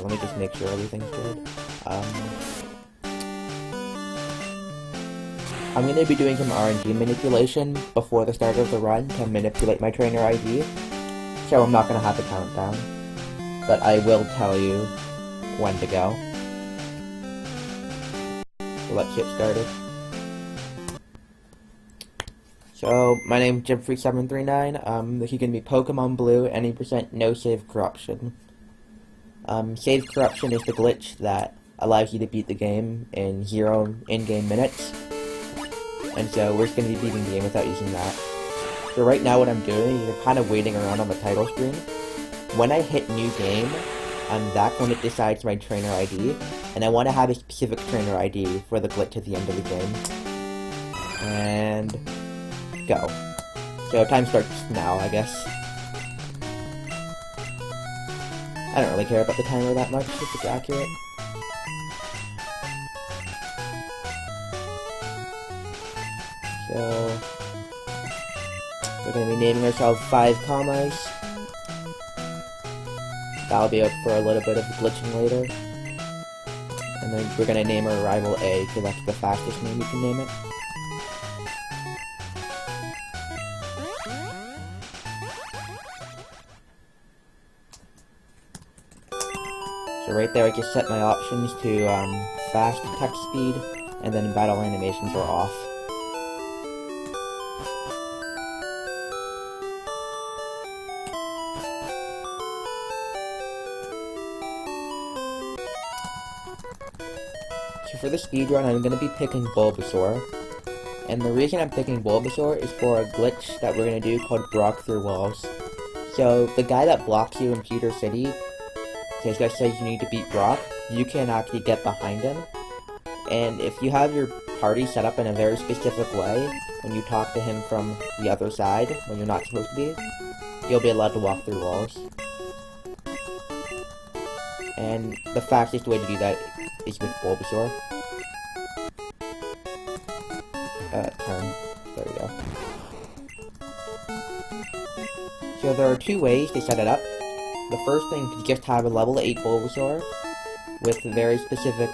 let me just make sure everything's good. I'm going to be doing some RNG manipulation before the start of the run to manipulate my trainer ID, so I'm not going to have a countdown, but I will tell you when to go. So let's get started. So, my name's Gymfreak739, this is going to be Pokemon Blue, any % no save corruption. Save corruption is the glitch that allows you to beat the game in 0 in-game minutes. And so we're just going to be beating the game without using that. So right now what I'm doing is I'm kind of waiting around on the title screen. When I hit new game, that's when it decides my trainer ID. And I want to have a specific trainer ID for the glitch at the end of the game. And go. So time starts now, I guess. I don't really care about the timer that much if it's accurate. So, we're going to be naming ourselves 5 commas. That'll be up for a little bit of glitching later. And then we're going to name our rival A, because that's the fastest name we can name it. So right there I just set my options to fast text speed, and then battle animations are off. So for the speedrun, I'm going to be picking Bulbasaur, and the reason I'm picking Bulbasaur is for a glitch that we're going to do called Block Through Walls. So the guy that blocks you in Pewter City, because that says you need to beat Brock, you can actually get behind him, and if you have your party set up in a very specific way, when you talk to him from the other side, when you're not supposed to be, you'll be allowed to walk through walls. And the fastest way to do that is with Bulbasaur. Turn. There we go. So there are 2 ways to set it up. The first thing is just have a level 8 Bulbasaur with very specific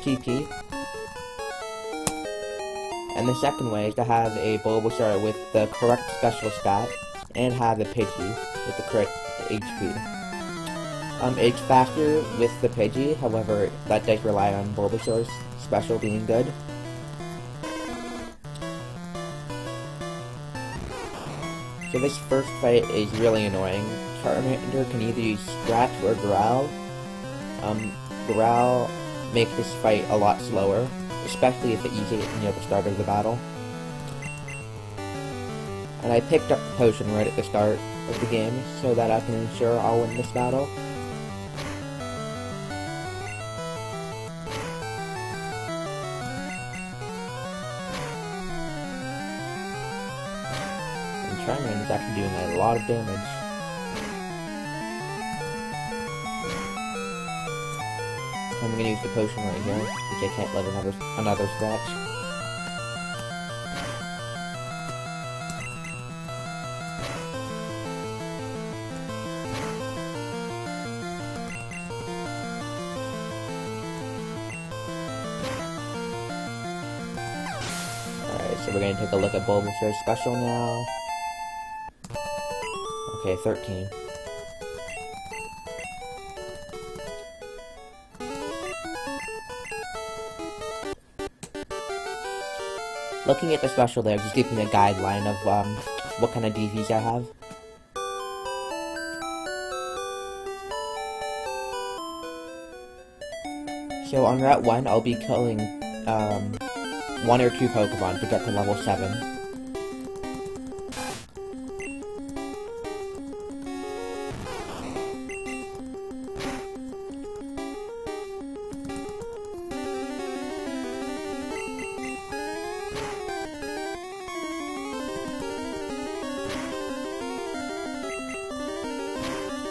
TP. And the second way is to have a Bulbasaur with the correct special stat and have a Pidgey with the correct HP. It's faster with the Pidgey, however, that does rely on Bulbasaur's special being good. So this first fight is really annoying. Charmander can either use Scratch or Growl. Growl makes this fight a lot slower, especially if it uses it near the start of the battle. And I picked up the potion right at the start of the game, so that I can ensure I'll win this battle. Charmander is actually doing a lot of damage. I'm gonna use the potion right here, which I can't let another scratch. Alright, so we're gonna take a look at Bulbasaur's special now. Okay, 13. Looking at the special there, just gives me a guideline of what kind of DVs I have. So on Route 1, I'll be killing 1 or 2 Pokemon to get to level 7.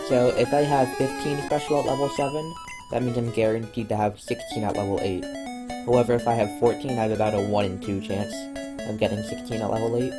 So if I have 15 special at level 7, that means I'm guaranteed to have 16 at level 8. However, if I have 14, I have about a 1 in 2 chance of getting 16 at level 8.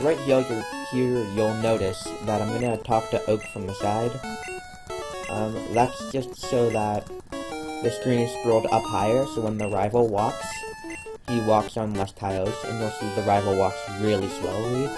So right here you'll notice that I'm gonna talk to Oak from the side. That's just so that the screen is scrolled up higher, so when the rival walks, he walks on less tiles, and you'll see the rival walks really slowly.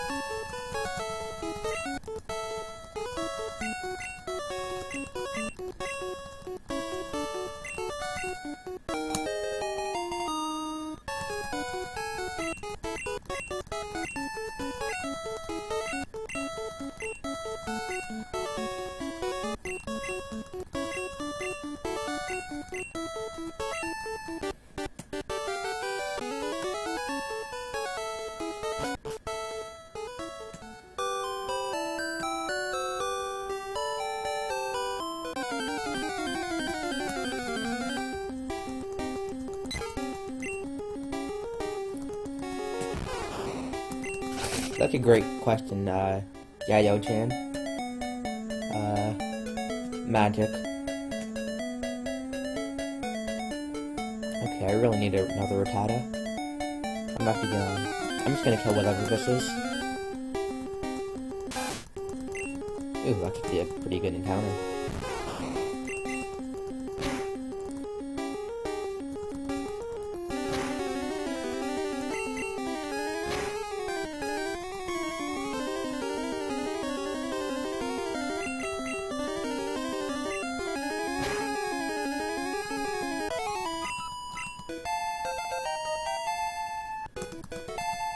That's a great question, Yayo-chan. Magic. Okay, I really need another Rattata. I'm just gonna kill whatever this is. Ooh, that could be a pretty good encounter.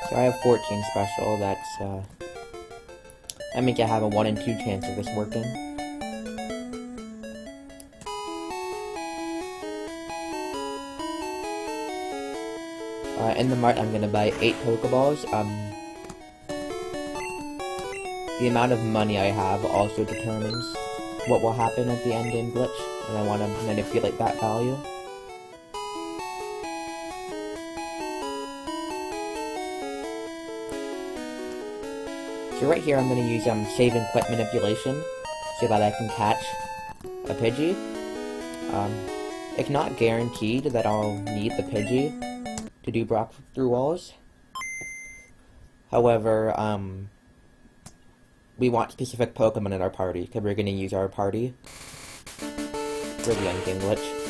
So I have 14 special, that means I have a 1 in 2 chance of this working. In the mart, I'm gonna buy 8 Pokeballs. The amount of money I have also determines what will happen at the end game glitch, and I want to manipulate that value. So right here I'm going to use save and quit manipulation so that I can catch a Pidgey. It's not guaranteed that I'll need the Pidgey to do Brock through walls. However, we want specific Pokemon in our party because we're going to use our party for the endgame glitch.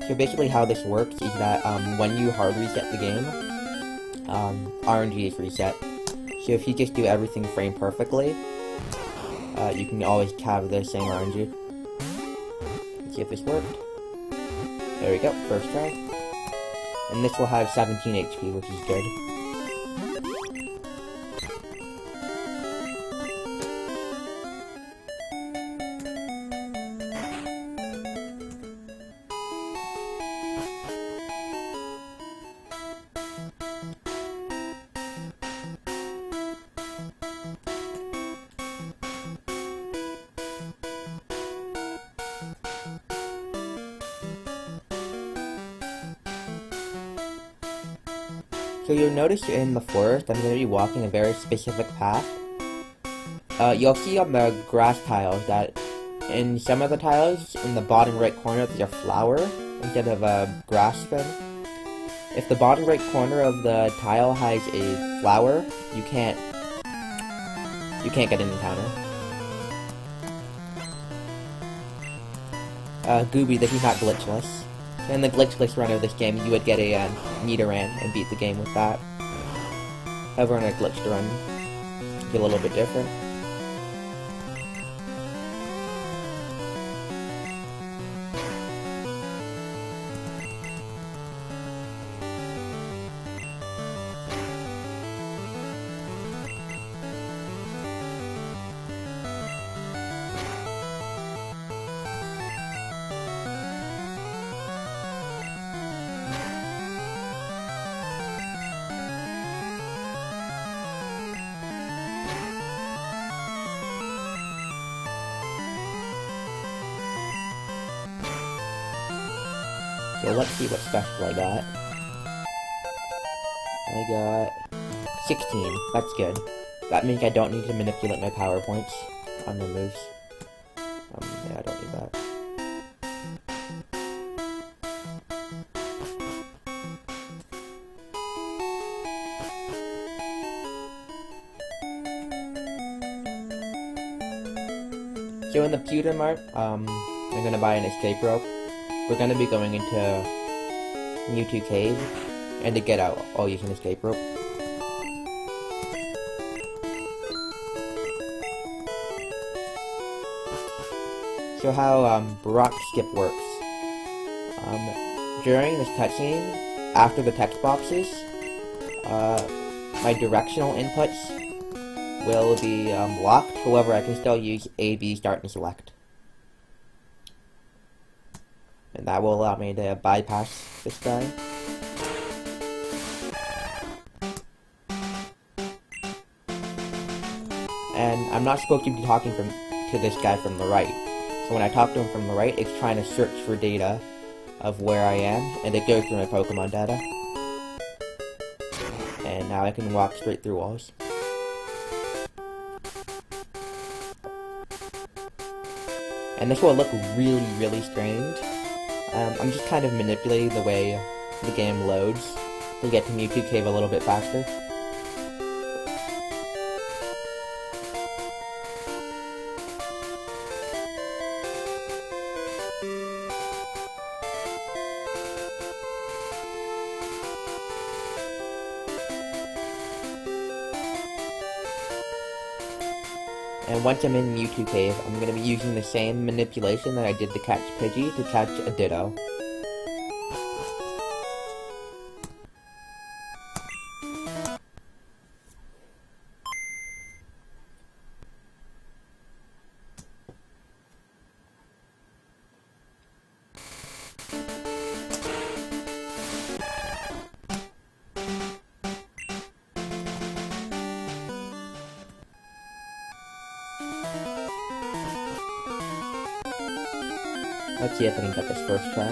So basically how this works is that when you hard reset the game, RNG is reset. So if you just do everything frame perfectly, you can always have the same RNG. Let's see if this worked. There we go, first try. And this will have 17 HP, which is good. So you'll notice in the forest, I'm going to be walking a very specific path. You'll see on the grass tiles that in some of the tiles, in the bottom right corner, there's a flower instead of a grass thing. If the bottom right corner of the tile has a flower, you can't get an encounter. Gooby, this is not glitchless. In the glitchless run of this game, you would get a Nidoran and beat the game with that. However, in a glitched run, it's a little bit different. So let's see what special I got. I got 16. That's good. That means I don't need to manipulate my power points on the moves. Yeah, I don't need that. So in the pewter mart, I'm gonna buy an escape rope. We're gonna be going into Mewtwo Cave, and to get out, I'll use an escape rope. So how Brock Skip works. During this cutscene, after the text boxes, my directional inputs will be locked. However, I can still use A, B, start, and select. And that will allow me to bypass this guy. And I'm not supposed to be talking to this guy from the right. So when I talk to him from the right, it's trying to search for data of where I am, and it goes through my Pokemon data. And now I can walk straight through walls. And this will look really, really strange. I'm just kind of manipulating the way the game loads to get to Mewtwo Cave a little bit faster. And once I'm in Mewtwo Cave, I'm going to be using the same manipulation that I did to catch Pidgey to catch a Ditto. Let's see if I can get this first try.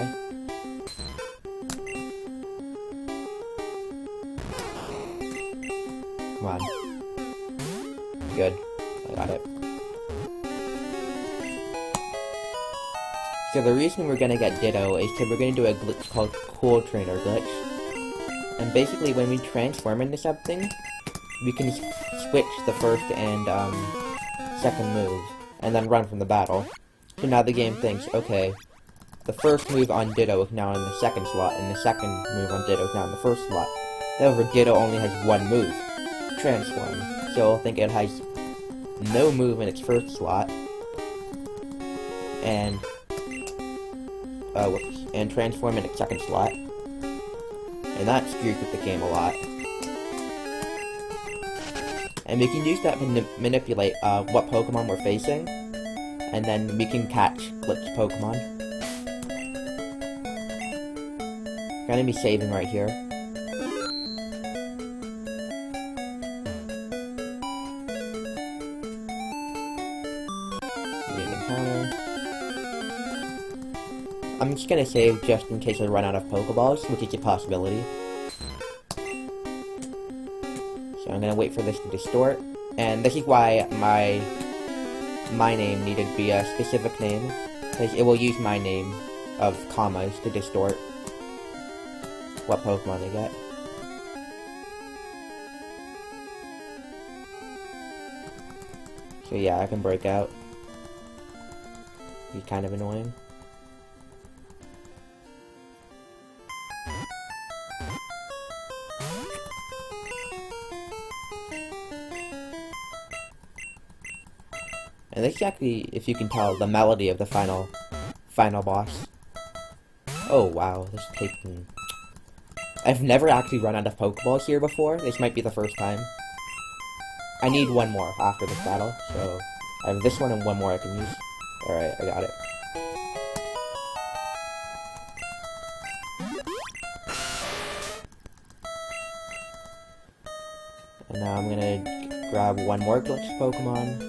Come on. Good. I got it. So the reason we're gonna get Ditto is because we're gonna do a glitch called Cool Trainer Glitch. And basically when we transform into something, we can switch the first and second move, and then run from the battle. So now the game thinks, okay, the first move on Ditto is now in the second slot, and the second move on Ditto is now in the first slot. However, Ditto only has one move, Transform. So it'll think it has no move in its first slot, and Transform in its second slot. And that screws with the game a lot. And we can use that to manipulate what Pokemon we're facing, and then we can catch glitched Pokemon. Gonna be saving right here. I'm just gonna save just in case I run out of Pokeballs, which is a possibility. So I'm gonna wait for this to distort, and this is why my name needed to be a specific name, because it will use my name of commas to distort what Pokemon I get. So yeah, I can break out. Be kind of annoying. And this is actually, if you can tell, the melody of the final boss. Oh wow, this is taking... I've never actually run out of Pokeballs here before. This might be the first time. I need one more after this battle, so I have this one and one more I can use. Alright, I got it. And now I'm gonna grab one more glitched Pokemon.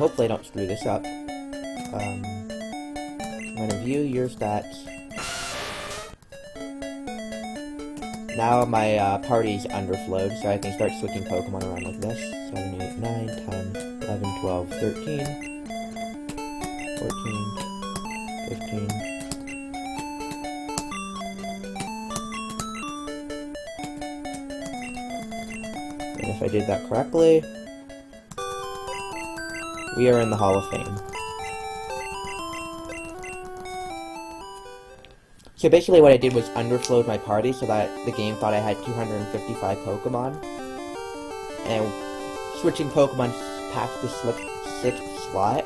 hopefully I don't screw this up. I'm gonna view your stats. Now my party's underflowed, so I can start switching Pokemon around like this. 7, 8, 9, 10, 11, 12, 13, 14, 15. And if I did that correctly, we are in the Hall of Fame. So basically what I did was underflowed my party so that the game thought I had 255 Pokemon. And switching Pokemon past the 6th slot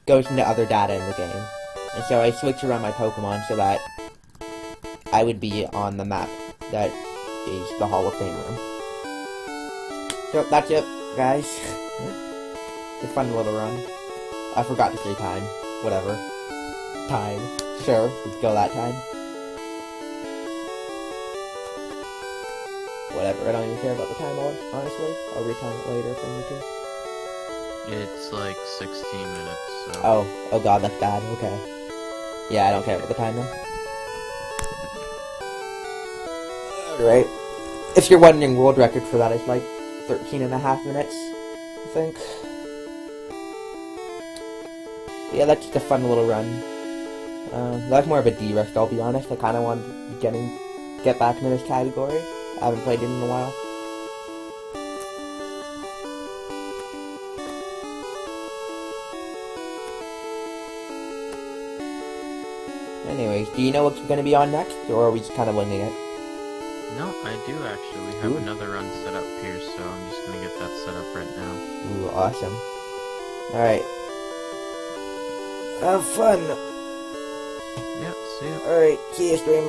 goes into other data in the game. And so I switched around my Pokemon so that I would be on the map that is the Hall of Fame room. So that's it, guys. It's a fun little run. I forgot to say time. Whatever. Time. Sure, let's go that time. Whatever, I don't even care about the time, honestly. I'll retime it later if I need to. It's like 16 minutes, so... Oh god, that's bad, okay. Yeah, I don't care about the time then. Alright. If you're wondering, world record for that is like 13.5 minutes, I think. Yeah, that's just a fun little run. That's more of a D-rush, I'll be honest. I kind of want to get back into this category. I haven't played it in a while. Anyways, do you know what's going to be on next, or are we just kind of winging it? No, I do actually. We have another run set up here, so I'm just going to get that set up right now. Ooh, awesome. Alright. Have fun! Yeah, see ya. Alright, see you, stream.